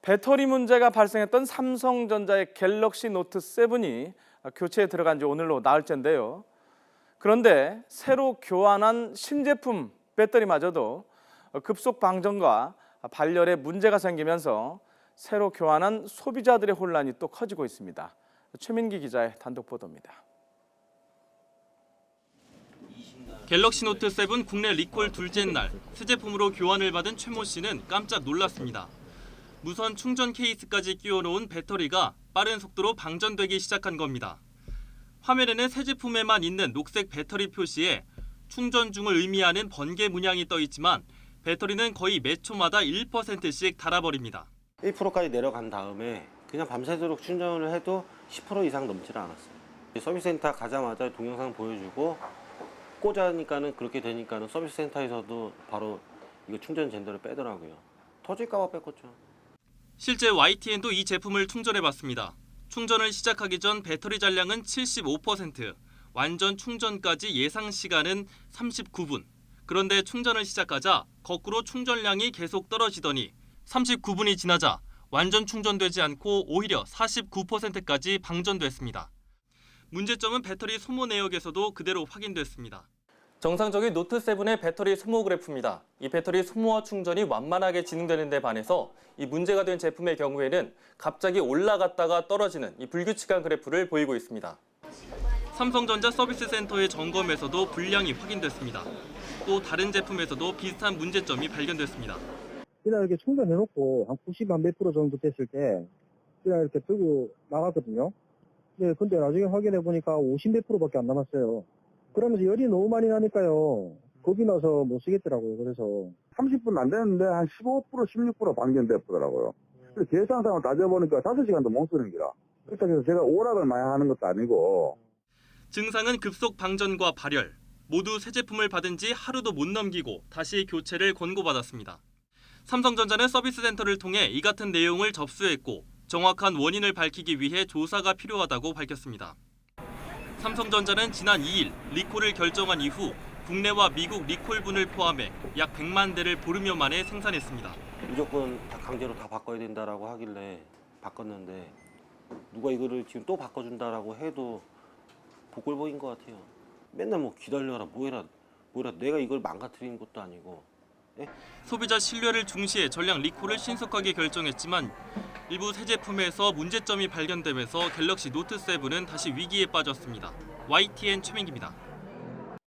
배터리 문제가 발생했던 삼성전자의 갤럭시 노트 7이 교체에 들어간 지 오늘로 나흘째인데요. 그런데 새로 교환한 신제품 배터리마저도 급속 방전과 발열에 문제가 생기면서 새로 교환한 소비자들의 혼란이 또 커지고 있습니다. 최민기 기자의 단독 보도입니다. 갤럭시 노트 7 국내 리콜 둘째 날 새 제품으로 교환을 받은 최모 씨는 깜짝 놀랐습니다. 무선 충전 케이스까지 끼워놓은 배터리가 빠른 속도로 방전되기 시작한 겁니다. 화면에는 새 제품에만 있는 녹색 배터리 표시에 충전 중을 의미하는 번개 문양이 떠 있지만 배터리는 거의 몇 초마다 1%씩 닳아버립니다. 1%까지 내려간 다음에 그냥 밤새도록 충전을 해도 10% 이상 넘지를 않았어요. 서비스센터 가자마자 동영상 보여주고 꽂아니까는 그렇게 되니까는 서비스센터에서도 바로 이거 충전 젠더를 빼더라고요. 터질까봐 뺐겠죠. 실제 YTN도 이 제품을 충전해봤습니다. 충전을 시작하기 전 배터리 잔량은 75%, 완전 충전까지 예상 시간은 39분. 그런데 충전을 시작하자 거꾸로 충전량이 계속 떨어지더니 39분이 지나자 완전 충전되지 않고 오히려 49%까지 방전됐습니다. 문제점은 배터리 소모 내역에서도 그대로 확인됐습니다. 정상적인 노트7의 배터리 소모 그래프입니다. 이 배터리 소모와 충전이 완만하게 진행되는 데 반해서 이 문제가 된 제품의 경우에는 갑자기 올라갔다가 떨어지는 이 불규칙한 그래프를 보이고 있습니다. 삼성전자 서비스 센터의 점검에서도 불량이 확인됐습니다. 또 다른 제품에서도 비슷한 문제점이 발견됐습니다. 그냥 이렇게 충전해놓고 한 90 몇 프로 정도 됐을 때 그냥 이렇게 들고 나갔거든요. 네, 근데 나중에 확인해 보니까 50 몇 프로밖에 안 남았어요. 그러면서 열이 너무 많이 나니까요. 겁이 나서 못 쓰겠더라고요. 그래서 30분 안 됐는데 한 15%, 16% 방전됐더라고요. 계산상을 따져보니까 5시간도 못 쓰는 기라. 그래서 제가 오락을 많이 하는 것도 아니고. 증상은 급속 방전과 발열. 모두 새 제품을 받은 지 하루도 못 넘기고 다시 교체를 권고받았습니다. 삼성전자는 서비스 센터를 통해 이 같은 내용을 접수했고 정확한 원인을 밝히기 위해 조사가 필요하다고 밝혔습니다. 삼성전자는 지난 2일 리콜을 결정한 이후 국내와 미국 리콜분을 포함해 약 100만 대를 보름여 만에 생산했습니다. 무조건 다 강제로 다 바꿔야 된다라고 하길래 바꿨는데 누가 이거를 지금 또 바꿔준다라고 해도 복골복인 것 같아요. 맨날 뭐 기다려라 뭐해라 내가 이걸 망가뜨리는 것도 아니고. 예? 소비자 신뢰를 중시해 전량 리콜을 신속하게 결정했지만 일부 새 제품에서 문제점이 발견되면서 갤럭시 노트 7은 다시 위기에 빠졌습니다. YTN 최민기입니다.